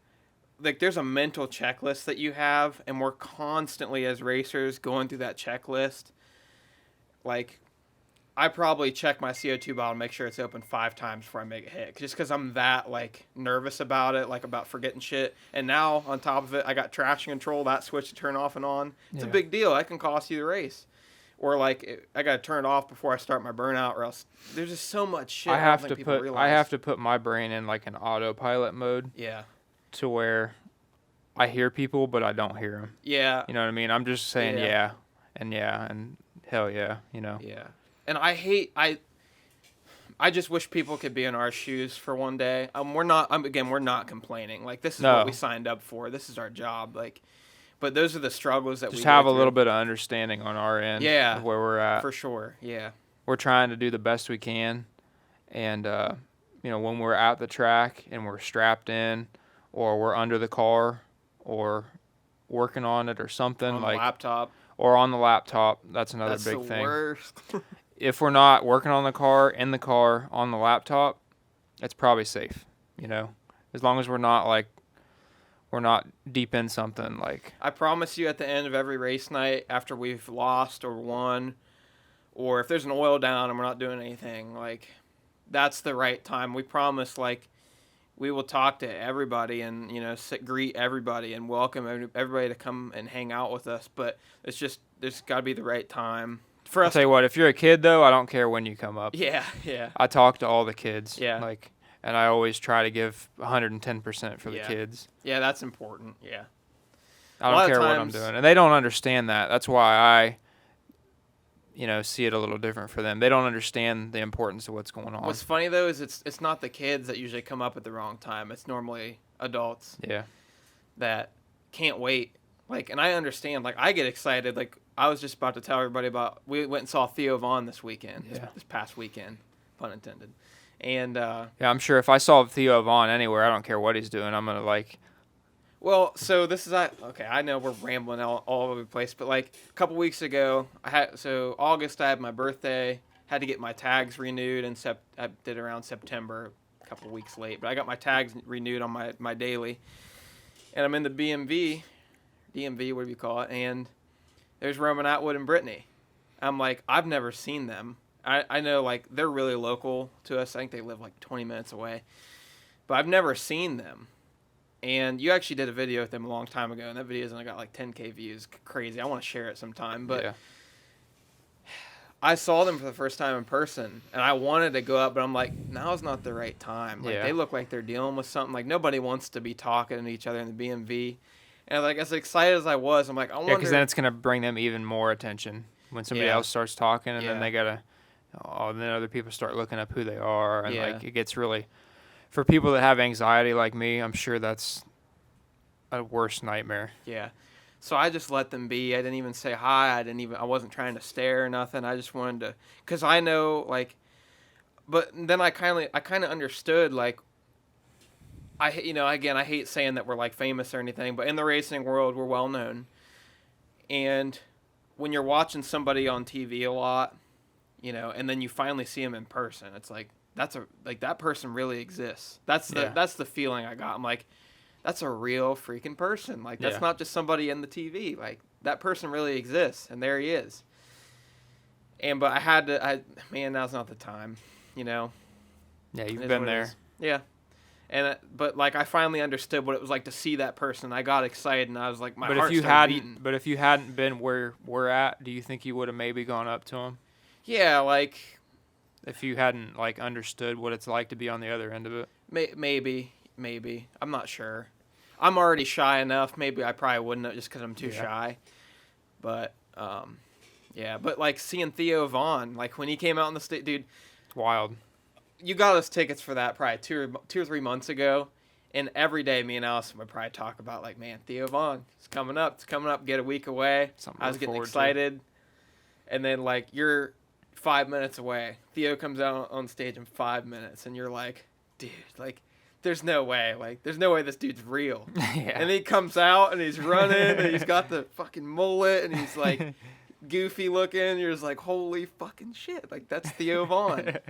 like, there's a mental checklist that you have, and we're constantly as racers going through that checklist. Like, I probably check my CO2 bottle and make sure it's open 5 times before I make a hit, just because I'm that, like, nervous about it, like, about forgetting shit. And now, on top of it, I got traction control, that switch to turn off and on. It's a big deal. That can cost you the race. Or, like, I got to turn it off before I start my burnout, or else there's just so much shit I have realize. to put my brain in, like, an autopilot mode. Yeah. To where I hear people, but I don't hear them. Yeah. You know what I mean? I'm just saying yeah and hell yeah, you know. Yeah. And I just wish people could be in our shoes for one day. We're not complaining. Like, this is what we signed up for. This is our job. Like, but those are the struggles that just we have go a through. little bit of understanding on our end of where we're at. For sure. Yeah. We're trying to do the best we can. And, you know, when we're at the track and we're strapped in or we're under the car or working on it or something. On the laptop. Or on the laptop. That's another big thing. That's the worst. If we're not working on the car, in the car, on the laptop, it's probably safe, you know, as long as we're not deep in something. Like, I promise you, at the end of every race night, after we've lost or won, or if there's an oil down and we're not doing anything, like, that's the right time. We promise, like, we will talk to everybody and, you know, greet everybody and welcome everybody to come and hang out with us. But it's just, there's got to be the right time. I'll tell you what, if you're a kid, though, I don't care when you come up. Yeah. I talk to all the kids. Yeah. Like, and I always try to give 110% for the kids. Yeah, that's important. Yeah. I don't care what I'm doing. And they don't understand that. That's why I, you know, see it a little different for them. They don't understand the importance of what's going on. What's funny, though, is it's not the kids that usually come up at the wrong time. It's normally adults. Yeah. That can't wait. Like, and I understand. Like, I get excited. Like, I was just about to tell everybody about, we went and saw Theo Vaughn this weekend, this past weekend, pun intended. And yeah, I'm sure if I saw Theo Vaughn anywhere, I don't care what he's doing, I'm gonna like. Well, so this is okay. I know we're rambling all over the place, but like a couple weeks ago, August I had my birthday. Had to get my tags renewed, and I did around September, a couple weeks late, but I got my tags renewed on my daily, and I'm in the DMV, whatever you call it, and there's Roman Atwood and Brittany. I'm like, I've never seen them. I know, like, they're really local to us. I think they live like 20 minutes away. But I've never seen them. And you actually did a video with them a long time ago, and that video's only got like 10K views. Crazy. I want to share it sometime. But I saw them for the first time in person, and I wanted to go up, but I'm like, now's not the right time. Like, they look like they're dealing with something. Like, nobody wants to be talking to each other in the BMV. And, like, as excited as I was, I'm like, I wonder. Yeah, because then it's going to bring them even more attention when somebody else starts talking, and then they got to, then other people start looking up who they are. And, like, it gets really, for people that have anxiety like me, I'm sure that's a worse nightmare. Yeah. So I just let them be. I didn't even say hi. I wasn't trying to stare or nothing. I just wanted to, because I know, like, but then I kind of understood, like, I hate saying that we're like famous or anything, but in the racing world, we're well known. And when you're watching somebody on TV a lot, you know, and then you finally see them in person, it's like, that person really exists. That's the feeling I got. I'm like, that's a real freaking person. Like, that's not just somebody in the TV. Like, that person really exists, and there he is. But now's not the time, you know? Yeah, you've been there. Yeah. But, like, I finally understood what it was like to see that person. I got excited, and I was like, my heart started beating. But if you hadn't been where we're at, do you think you would have maybe gone up to him? Yeah, like... If you hadn't, like, understood what it's like to be on the other end of it? Maybe. I'm not sure. I'm already shy enough. Maybe I probably wouldn't have just because I'm too shy. But Yeah, but like seeing Theo Vaughn, like when he came out in the state, dude, It's wild. you got us tickets for that probably 2 or 3 months ago, and every day me and Allison would probably talk about like, man, Theo Vaughn, it's coming up, get a week away. Something to I was look getting forward to. excited, and then like you're 5 minutes away. Theo comes out on stage in 5 minutes, and you're like, dude, like, there's no way, this dude's real. Yeah. And he comes out and he's running and he's got the fucking mullet and he's like goofy looking. You're just like, holy fucking shit, like that's Theo Vaughn. That's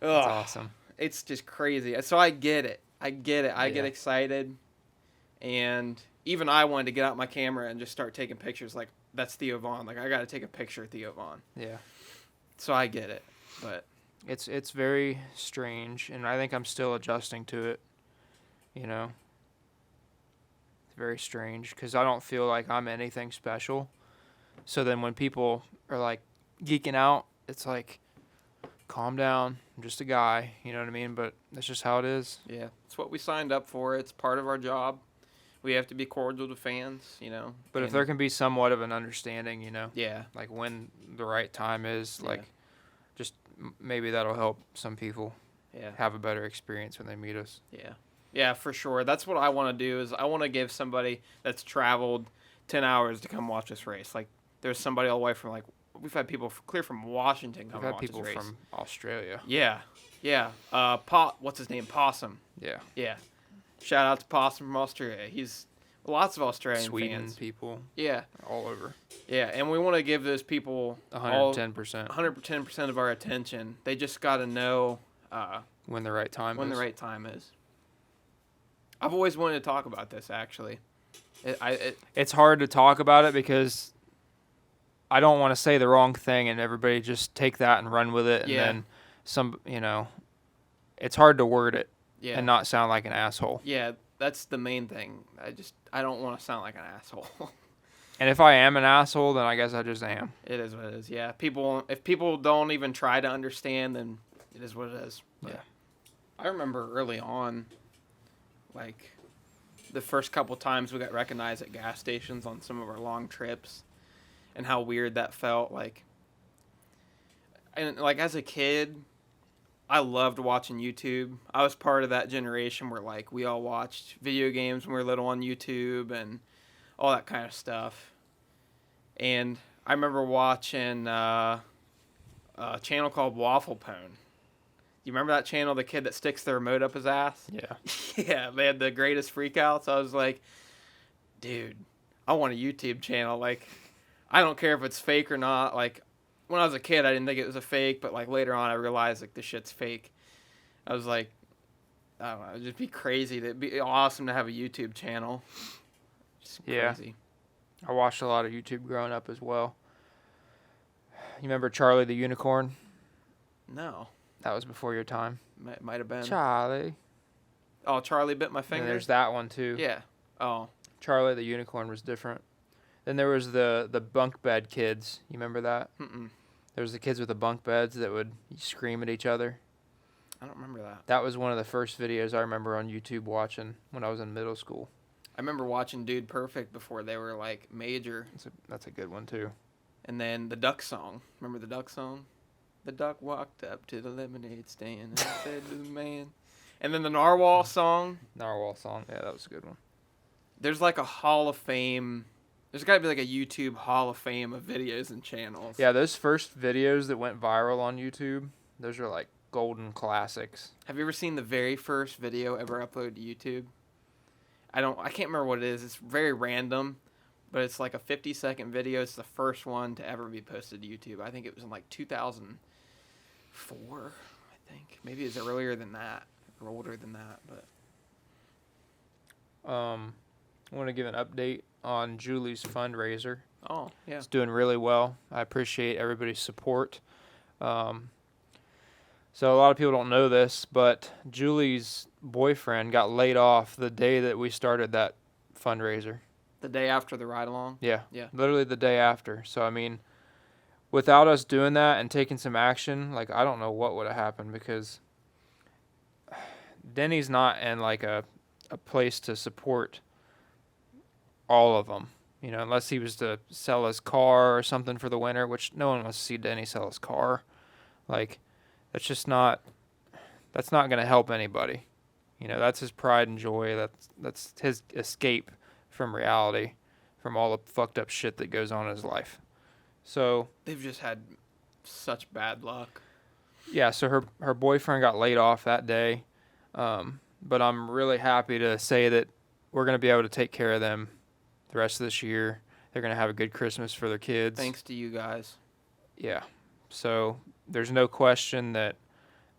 Ugh, awesome. it's just crazy. So I get it. I get Yeah. excited, and even I wanted to get out my camera and just start taking pictures. Like, that's Theo Vaughn. Like, I got to take a picture of Theo Vaughn. Yeah. So I get it, but It's very strange, and I think I'm still adjusting to it. You know, it's very strange because I don't feel like I'm anything special. So then when people are like geeking out, it's like, calm down, I'm just a guy. You know what I mean? But that's just how it is. yeah, it's what we signed up for. It's part of our job. We have to be cordial to fans, you know. But if and- there can be somewhat of an understanding, you know, yeah, like when the right time is, Yeah. like, just maybe that'll help some people yeah, have a better experience when they meet us. yeah, yeah, for sure. That's what I want to do. Is I want to give somebody that's traveled 10 hours to come watch this race. Like, there's somebody all the way from like we've had people clear from Washington come We've had watch people this race. from Australia. Yeah, yeah. What's his name? Possum. Yeah. Yeah. Shout out to Possum from Australia. He's lots of Australian Sweden fans. people Yeah, all over. yeah, and we want to give those people 110% 110% of our attention. They just got to know when the right time when is. the right time is. I've always wanted to talk about this, actually. It's hard to talk about it because I don't want to say the wrong thing and everybody just take that and run with it, and Yeah. then it's hard to word it Yeah, and not sound like an asshole. yeah, that's the main thing. I don't want to sound like an asshole. And if I am an asshole, then I guess I just am. It is what it is. Yeah, if people don't even try to understand, then it is what it is. But Yeah. I remember early on, like the first couple times we got recognized at gas stations on some of our long trips, and how weird that felt. Like, and like as a kid, I loved watching YouTube. I was part of that generation where like we all watched video games when we were little on YouTube and all that kind of stuff. And I remember watching a channel called Waffle Pone. You remember that channel, the kid that sticks the remote up his ass? Yeah. Yeah, they had the greatest freakouts. I was like, dude, I want a YouTube channel. Like, I don't care if it's fake or not. Like, when I was a kid, I didn't think it was a fake, but like later on, I realized like this shit's fake. I was like, I don't know, it'd just be crazy. It'd be awesome to have a YouTube channel. Just Yeah. crazy. I watched a lot of YouTube growing up as well. You remember Charlie the Unicorn? No, That was before your time. might have been. Charlie. Oh, Charlie bit my And finger. there's that one too. Yeah. Oh, Charlie the Unicorn was different. Then there was the bunk bed kids. You remember that? mm-mm. There was the kids with the bunk beds that would scream at each other. I don't remember that. That was one of the first videos I remember on YouTube watching when I was in middle school. I remember watching Dude Perfect before they were like major. That's a good one too. And then the duck song. Remember the duck song? The duck walked up to the lemonade stand and said to the man. And then the narwhal song. Narwhal song. Yeah, that was a good one. There's like a Hall of Fame. There's got to be like a YouTube Hall of Fame of videos and channels. Yeah, those first videos that went viral on YouTube, those are like golden classics. Have you ever seen the very first video ever uploaded to YouTube? I can't remember what it is. It's very random, but it's like a 50-second video. It's the first one to ever be posted to YouTube. I think it was in like 2004, I think. Maybe it's earlier than that, or older than that, but I want to give an update on Julie's fundraiser. oh, yeah. It's doing really well. I appreciate everybody's support. So a lot of people don't know this, but Julie's boyfriend got laid off the day that we started that fundraiser. The day after the ride along. Yeah. Yeah. Literally the day after. So, I mean, without us doing that and taking some action, like, I don't know what would have happened because Denny's not in, like, a place to support all of them. unless he was to sell his car or something for the winter, which no one wants to see Denny sell his car. Like, that's not going to help anybody. That's his pride and joy. That's his escape from reality, from all the fucked up shit that goes on in his life. So they've just had such bad luck. Yeah, so her boyfriend got laid off that day, but I'm really happy to say that we're going to be able to take care of them the rest of this year. They're going to have a good Christmas for their kids. Thanks to you guys. Yeah, so there's no question that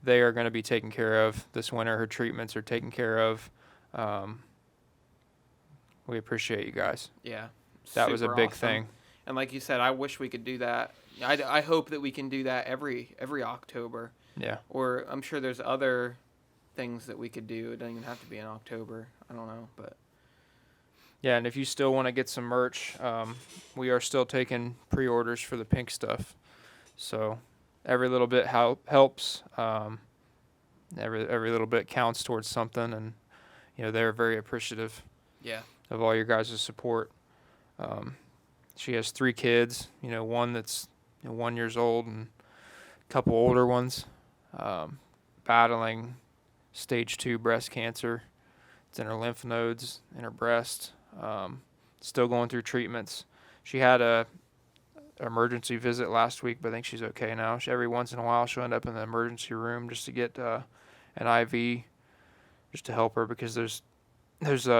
they are going to be taken care of this winter. Her treatments are taken care of. We appreciate you guys. Yeah, that was a big awesome. thing. And like you said, I wish we could do that. I hope that we can do that every October. Yeah. Or I'm sure there's other things that we could do. It doesn't even have to be in October. I don't know, but. Yeah, and if you still want to get some merch, we are still taking pre-orders for the pink stuff. So every little bit helps. Every little bit counts towards something, and they're very appreciative. Yeah. Of all your guys' support. She has 3 kids. One that's 1 year old and a couple older ones, battling stage 2 breast cancer. It's in her lymph nodes, in her breast. Still going through treatments. She had a emergency visit last week, but I think she's okay now. Every once in a while, she'll end up in the emergency room just to get an IV, just to help her, because there's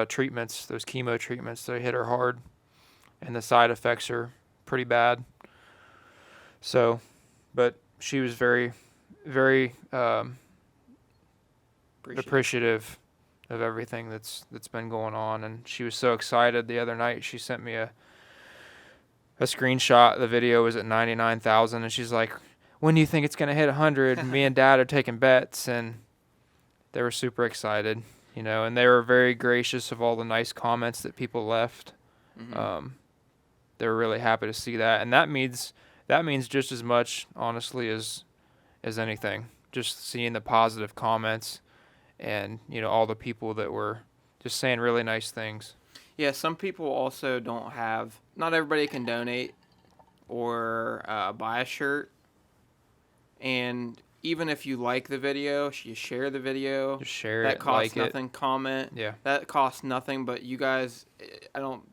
treatments, those chemo treatments, they hit her hard, and the side effects are pretty bad. So, but she was very, very appreciative of everything that's been going on, and she was so excited the other night. She sent me a screenshot. The video was at 99,000, and she's like, "When do you think it's gonna hit 100?" Me and Dad are taking bets, and they were super excited, and they were very gracious of all the nice comments that people left. Mm-hmm. They were really happy to see that, and that means just as much, honestly, as anything. Just seeing the positive comments, and all the people that were just saying really nice things. Yeah, some people also don't have. Not everybody can donate or buy a shirt, and even if you like the video, you share the video. Just share that it. That costs like nothing. It. Comment. Yeah. That costs nothing. But you guys, I don't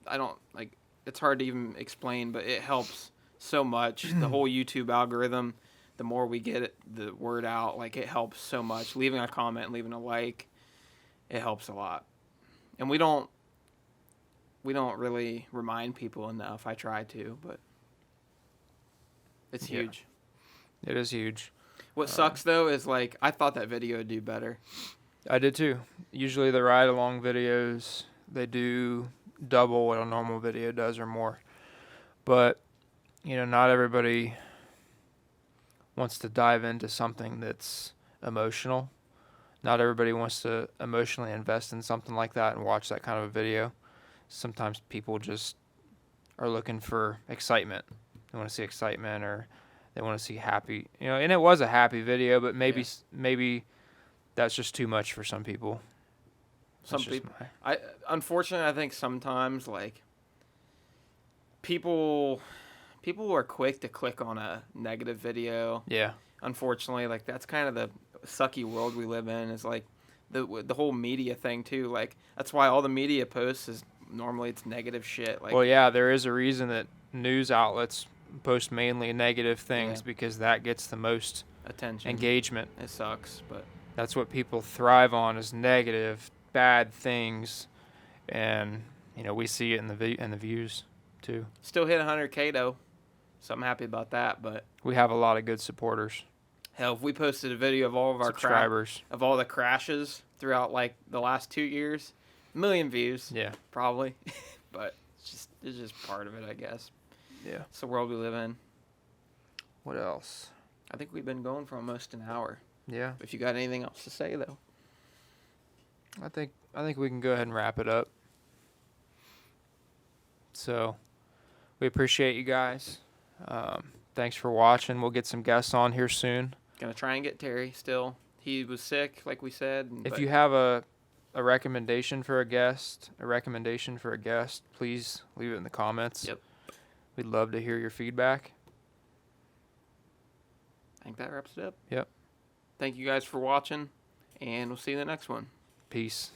like. It's hard to even explain, but it helps so much. The whole YouTube algorithm. The more we get the word out, like, it helps so much. Leaving a comment, leaving a like, it helps a lot. And we don't really remind people enough. I try to, but it's huge. Yeah. It is huge. What sucks, though, is, like, I thought that video would do better. I did, too. Usually the ride-along videos, they do double what a normal video does or more. But, not everybody wants to dive into something that's emotional. Not everybody wants to emotionally invest in something like that and watch that kind of a video. Sometimes people just are looking for excitement. They want to see excitement, or they want to see happy. And it was a happy video, but maybe that's just too much for some people. Some people. Unfortunately, I think sometimes, like, people are quick to click on a negative video. Yeah. Unfortunately, like, that's kind of the sucky world we live in, is like the whole media thing too. Like, that's why all the media posts is normally it's negative shit. Like, well, yeah, there is a reason that news outlets post mainly negative things, because that gets the most attention, engagement. It sucks, but that's what people thrive on, is negative, bad things, and we see it in the views too. Still hit 100K though. So I'm happy about that, but we have a lot of good supporters. Hell, if we posted a video of all of our subscribers, of all the crashes throughout, like, the last 2 years, 1 million views. Yeah, probably. But it's just part of it, I guess. Yeah, it's the world we live in. What else? I think we've been going for almost an hour. Yeah. If you got anything else to say, though, I think we can go ahead and wrap it up. So, we appreciate you guys. Thanks for watching. We'll get some guests on here soon. Gonna try and get Terry still. He was sick, like we said. If you have a a recommendation for a guest, please leave it in the comments. Yep. We'd love to hear your feedback. I think that wraps it up. Yep. Thank you guys for watching, and we'll see you in the next one. Peace.